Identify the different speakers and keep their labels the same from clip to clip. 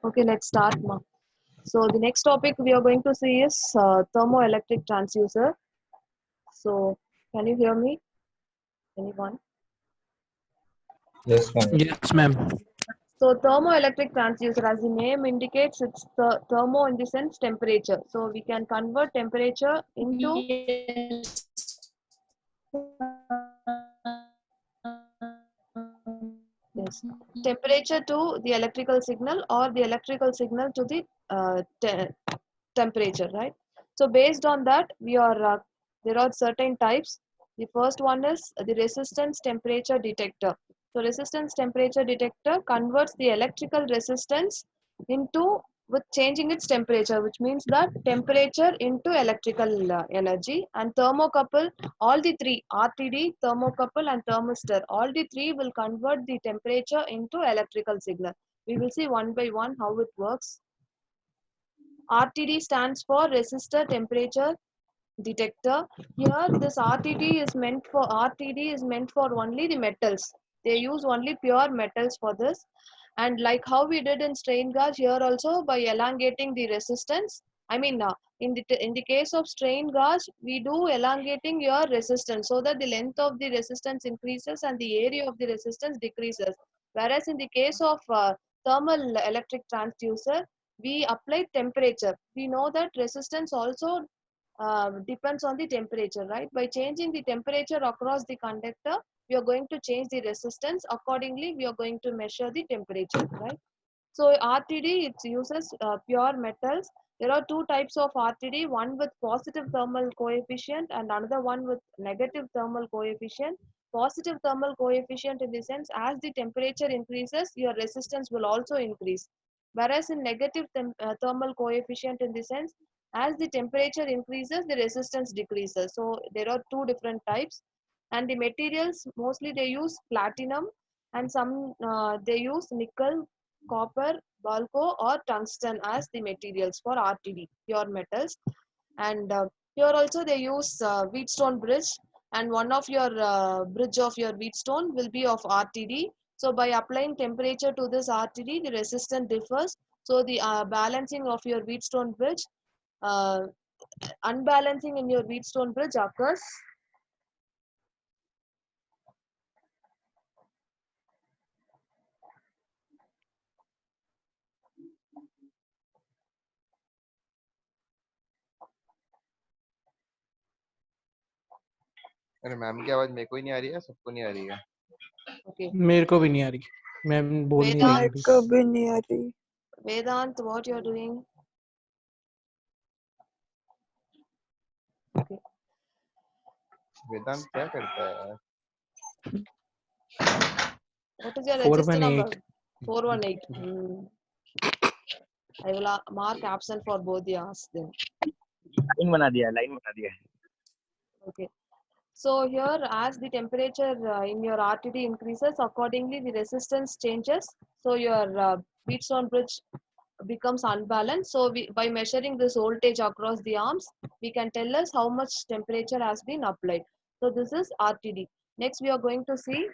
Speaker 1: Okay, let's start now. So the next topic we are going to see is thermoelectric transducer. So can you hear me? Anyone?
Speaker 2: Yes, ma'am.
Speaker 3: Yes, ma'am.
Speaker 1: So thermoelectric transducer, as the name indicates, it's the thermo in the sense temperature. So we can convert temperature into yes, temperature to the electrical signal or the electrical signal to the temperature, right? So based on that, there are certain types. The first one is the resistance temperature detector. So resistance temperature detector converts the electrical resistance into with changing its temperature, which means that temperature into electrical energy. And thermocouple, all the three, RTD, thermocouple and thermistor, all the three will convert the temperature into electrical signal. We will see one by one how it works. RTD stands for resistor temperature detector. Here this RTD is meant for only the metals. They use only pure metals for this. And like how we did in strain gauge, here also by elongating the resistance, in the case of strain gauge, we do elongating your resistance so that the length of the resistance increases and the area of the resistance decreases. Whereas in the case of thermal electric transducer, we apply temperature. We know that resistance also depends on the temperature, right? By changing the temperature across the conductor, we are going to change the resistance. Accordingly, we are going to measure the temperature, right? So RTD, it uses pure metals. There are two types of RTD, one with positive thermal coefficient and another one with negative thermal coefficient. Positive thermal coefficient in the sense, as the temperature increases, your resistance will also increase. Whereas in negative thermal coefficient in the sense, as the temperature increases, the resistance decreases. So there are two different types. And the materials, mostly they use platinum, and some they use nickel, copper, balco or tungsten as the materials for RTD, pure metals. And here also they use Wheatstone bridge, and one of your bridge of your Wheatstone will be of RTD. So by applying temperature to this RTD, the resistance differs. So the balancing of your Wheatstone bridge, uh, unbalancing in your Wheatstone bridge occurs.
Speaker 2: अरे ma'am की आवाज मेरे को ही नहीं आ रही है, सबको नहीं आ रही है।
Speaker 1: Okay.
Speaker 3: मेरे को भी नहीं आ रही, मैम बोल नहीं रही अभी।
Speaker 4: को भी नहीं आ रही।
Speaker 1: Vedant, what you are doing? Okay.
Speaker 2: वेदांत क्या करता है?
Speaker 1: What is your register number?
Speaker 3: 418.
Speaker 1: 418. I will mark absent for both the hours then.
Speaker 5: Line बना दिया।
Speaker 1: Okay. So here, as the temperature in your RTD increases, accordingly the resistance changes. So your Wheatstone bridge becomes unbalanced. So by measuring this voltage across the arms, we can tell us how much temperature has been applied. So this is RTD. Next, we are going to see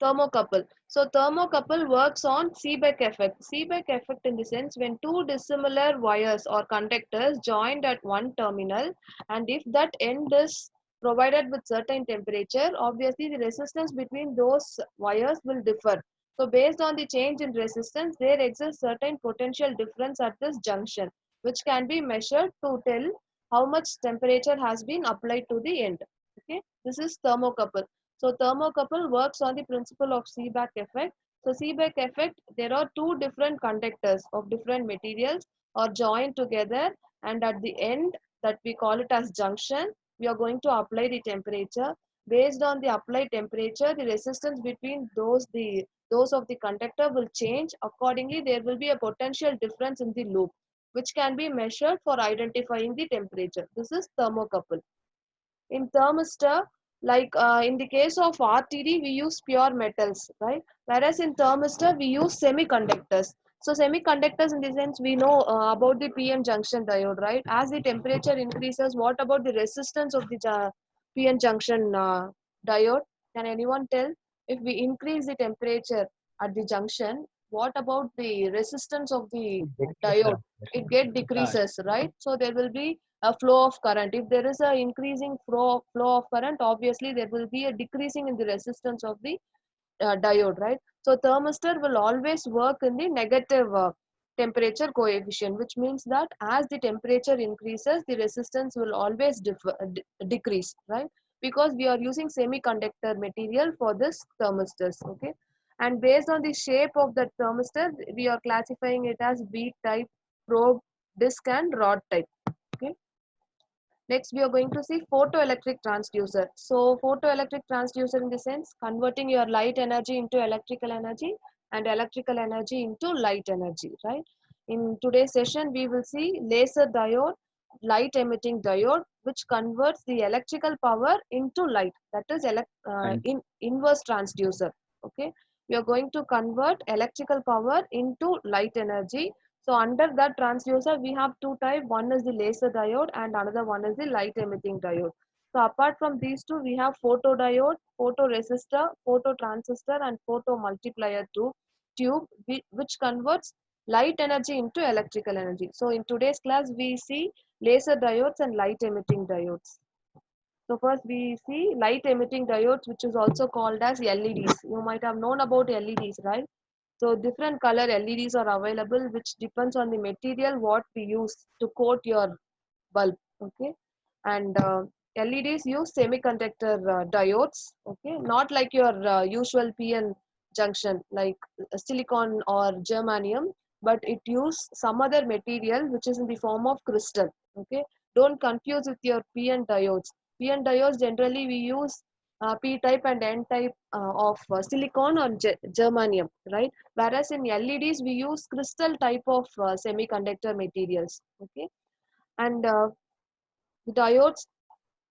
Speaker 1: thermocouple. So thermocouple works on Seebeck effect. Seebeck effect in the sense when two dissimilar wires or conductors joined at one terminal, and if that end is provided with certain temperature, obviously the resistance between those wires will differ. So based on the change in resistance, there exists certain potential difference at this junction, which can be measured to tell how much temperature has been applied to the end. Okay, this is thermocouple. So thermocouple works on the principle of Seebeck effect. So Seebeck effect, there are two different conductors of different materials are joined together, and at the end, that we call it as junction, we are going to apply the temperature. Based on the applied temperature, the resistance between those of the conductor will change. Accordingly, there will be a potential difference in the loop, which can be measured for identifying the temperature. This is thermocouple. In thermistor, like in the case of RTD, we use pure metals, right? Whereas in thermistor, we use semiconductors. So semiconductors, in the sense, we know about the PN junction diode, right? As the temperature increases, what about the resistance of the PN junction diode? Can anyone tell? If we increase the temperature, at the junction, what about the resistance of the diode? It get decreases, right? So there will be a flow of current. If there is a increasing flow of current, obviously there will be a decreasing in the resistance of the diode, right? So thermistor will always work in the negative temperature coefficient, which means that as the temperature increases, the resistance will always decrease, right? Because we are using semiconductor material for this thermistors, okay? And based on the shape of the thermistor, we are classifying it as bead type, probe, disc, and rod type, okay? Next, we are going to see photoelectric transducer. So photoelectric transducer in the sense converting your light energy into electrical energy and electrical energy into light energy, right? In today's session, we will see laser diode, light emitting diode, which converts the electrical power into light. That is inverse transducer, okay? We are going to convert electrical power into light energy. So under that transducer, we have two types. One is the laser diode and another one is the light emitting diode. So apart from these two, we have photodiode, photoresistor, phototransistor, and photomultiplier tube, which converts light energy into electrical energy. So in today's class, we see laser diodes and light emitting diodes. So first we see light emitting diodes, which is also called as LEDs. You might have known about LEDs, right? So different color LEDs are available, which depends on the material what we use to coat your bulb, okay? And LEDs use semiconductor diodes, okay? Not like your usual PN junction like silicon or germanium, but it use some other material which is in the form of crystal, okay? Don't confuse with your PN diodes. PN diodes generally we use P-type and N-type of silicon or germanium, right? Whereas in LEDs, we use crystal type of semiconductor materials, okay? And the diodes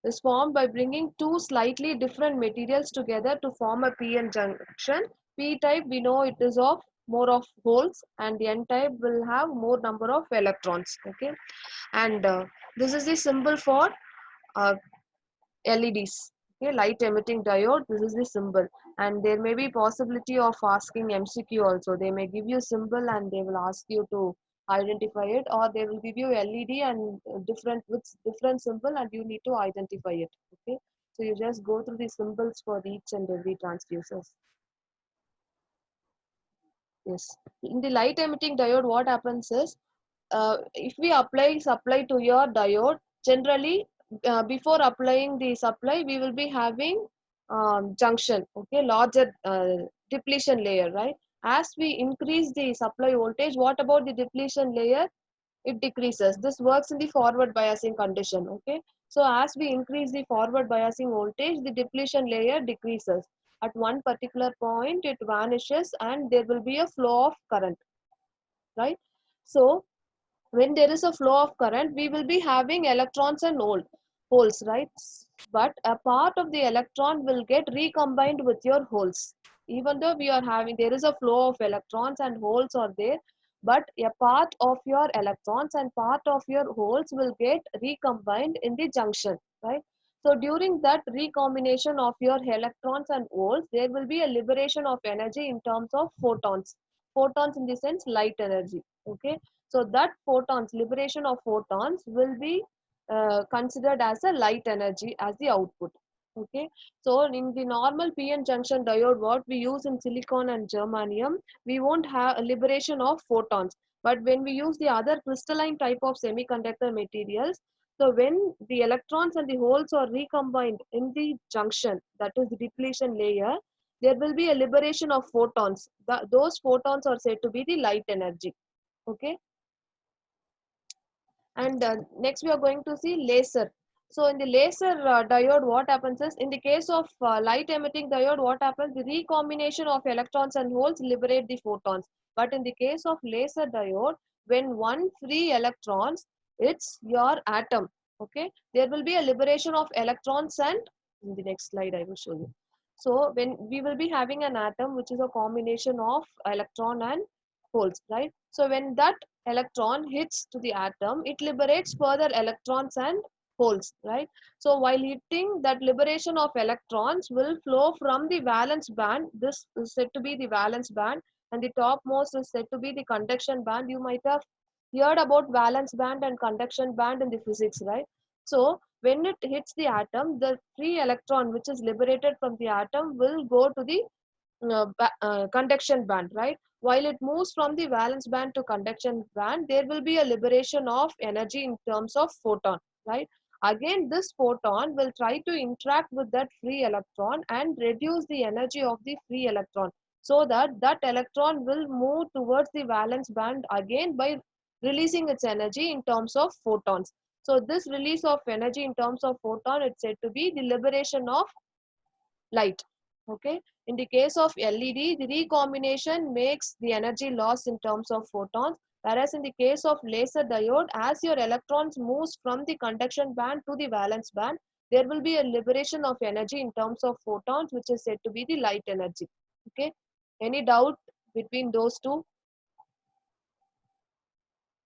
Speaker 1: is formed by bringing two slightly different materials together to form a PN junction. P-type, we know it is of more of holes, and the N-type will have more number of electrons, okay? And this is the symbol for uh, LEDs, okay, light emitting diode. This is the symbol, and there may be possibility of asking MCQ also. They may give you symbol and they will ask you to identify it, or they will give you LED and different symbol, and you need to identify it. Okay, so you just go through the symbols for each and every transducers. Yes, in the light emitting diode, what happens is if we apply supply to your diode, generally before applying the supply, we will be having junction, okay, larger depletion layer, right? As we increase the supply voltage, what about the depletion layer? It decreases. This works in the forward biasing condition, okay? So as we increase the forward biasing voltage, the depletion layer decreases. At one particular point, it vanishes and there will be a flow of current, right? So when there is a flow of current, we will be having electrons and holes, right? But a part of the electron will get recombined with your holes. Even though we are having, there is a flow of electrons and holes are there, but a part of your electrons and part of your holes will get recombined in the junction, right? So during that recombination of your electrons and holes, there will be a liberation of energy in terms of photons. Photons in the sense light energy, okay? So that photons, liberation of photons will be considered as a light energy as the output. Okay, so in the normal PN junction diode, what we use in silicon and germanium, we won't have a liberation of photons. But when we use the other crystalline type of semiconductor materials, so when the electrons and the holes are recombined in the junction, that is the depletion layer, there will be a liberation of photons. Those photons are said to be the light energy. Okay. And next we are going to see laser. So in the laser diode, what happens is, in the case of light emitting diode, what happens? The recombination of electrons and holes liberate the photons. But in the case of laser diode, when one free electrons, it's your atom. Okay, there will be a liberation of electrons, and in the next slide I will show you. So when we will be having an atom, which is a combination of electron and holes, right? So when that electron hits to the atom, it liberates further electrons and holes, right? So while heating, that liberation of electrons will flow from the valence band. This is said to be the valence band, and the topmost is said to be the conduction band. You might have heard about valence band and conduction band in the physics, right? So when it hits the atom, the free electron which is liberated from the atom will go to the conduction band, right? While it moves from the valence band to conduction band, there will be a liberation of energy in terms of photon, right? Again, this photon will try to interact with that free electron and reduce the energy of the free electron, so that that electron will move towards the valence band again by releasing its energy in terms of photons. So this release of energy in terms of photon, it's said to be the liberation of light. Okay. In the case of LED, the recombination makes the energy loss in terms of photons, whereas in the case of laser diode, as your electrons moves from the conduction band to the valence band, there will be a liberation of energy in terms of photons, which is said to be the light energy. Okay. Any doubt between those two?